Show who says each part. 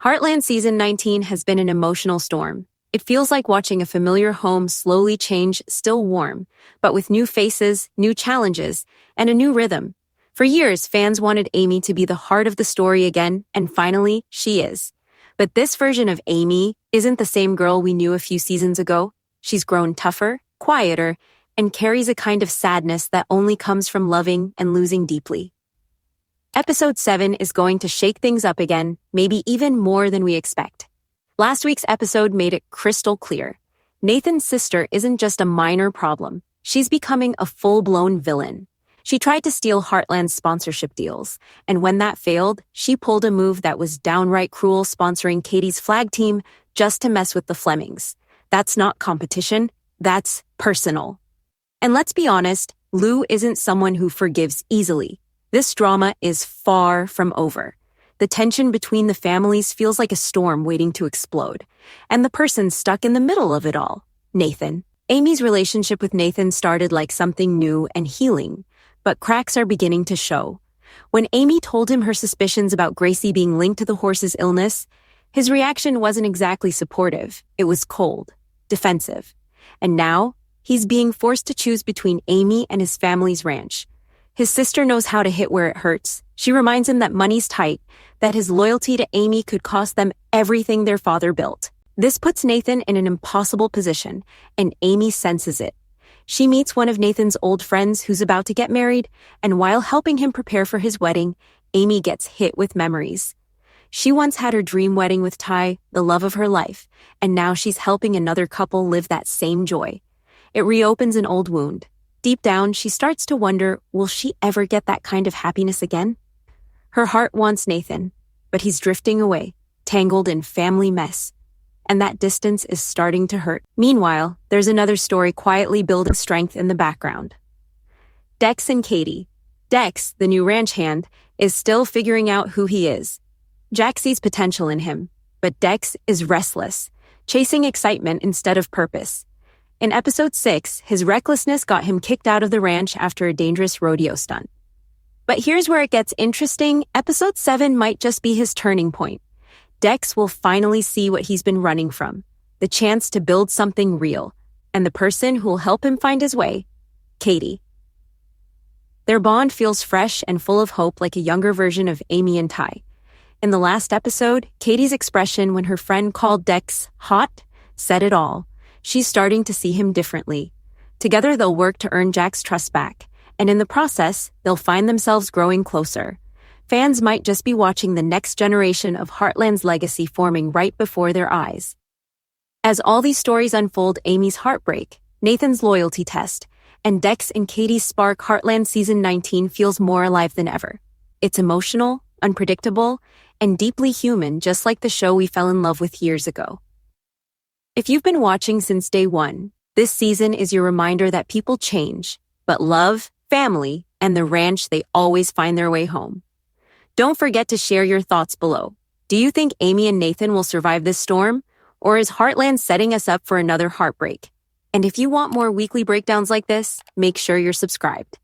Speaker 1: Heartland Season 19 has been an emotional storm. It feels like watching a familiar home slowly change, still warm, but with new faces, new challenges, and a new rhythm. For years, fans wanted Amy to be the heart of the story again, and finally, she is. But this version of Amy isn't the same girl we knew a few seasons ago. She's grown tougher, quieter, and carries a kind of sadness that only comes from loving and losing deeply. Episode 7 is going to shake things up again, maybe even more than we expect. Last week's episode made it crystal clear. Nathan's sister isn't just a minor problem. She's becoming a full-blown villain. She tried to steal Heartland's sponsorship deals, and when that failed, she pulled a move that was downright cruel, sponsoring Katie's flag team just to mess with the Flemings. That's not competition, that's personal. And let's be honest, Lou isn't someone who forgives easily. This drama is far from over. The tension between the families feels like a storm waiting to explode. And the person stuck in the middle of it all, Nathan. Amy's relationship with Nathan started like something new and healing, but cracks are beginning to show. When Amy told him her suspicions about Gracie being linked to the horse's illness, his reaction wasn't exactly supportive. It was cold, defensive. And now, he's being forced to choose between Amy and his family's ranch. His sister knows how to hit where it hurts. She reminds him that money's tight, that his loyalty to Amy could cost them everything their father built. This puts Nathan in an impossible position, and Amy senses it. She meets one of Nathan's old friends who's about to get married, and while helping him prepare for his wedding, Amy gets hit with memories. She once had her dream wedding with Ty, the love of her life, and now she's helping another couple live that same joy. It reopens an old wound. Deep down, she starts to wonder, will she ever get that kind of happiness again? Her heart wants Nathan, but he's drifting away, tangled in family mess. And that distance is starting to hurt. Meanwhile, there's another story quietly building strength in the background. Dex and Katie. Dex, the new ranch hand, is still figuring out who he is. Jack sees potential in him, but Dex is restless, chasing excitement instead of purpose. In episode 6, his recklessness got him kicked out of the ranch after a dangerous rodeo stunt. But here's where it gets interesting. Episode 7 might just be his turning point. Dex will finally see what he's been running from, the chance to build something real, and the person who will help him find his way, Katie. Their bond feels fresh and full of hope, like a younger version of Amy and Ty. In the last episode, Katie's expression when her friend called Dex hot said it all. She's starting to see him differently. Together they'll work to earn Jack's trust back, and in the process, they'll find themselves growing closer. Fans might just be watching the next generation of Heartland's legacy forming right before their eyes. As all these stories unfold, Amy's heartbreak, Nathan's loyalty test, and Dex and Katie's spark, Heartland Season 19 feels more alive than ever. It's emotional, unpredictable, and deeply human, just like the show we fell in love with years ago. If you've been watching since day one, this season is your reminder that people change, but love, family, and the ranch, they always find their way home. Don't forget to share your thoughts below. Do you think Amy and Nathan will survive this storm? Or is Heartland setting us up for another heartbreak? And if you want more weekly breakdowns like this, make sure you're subscribed.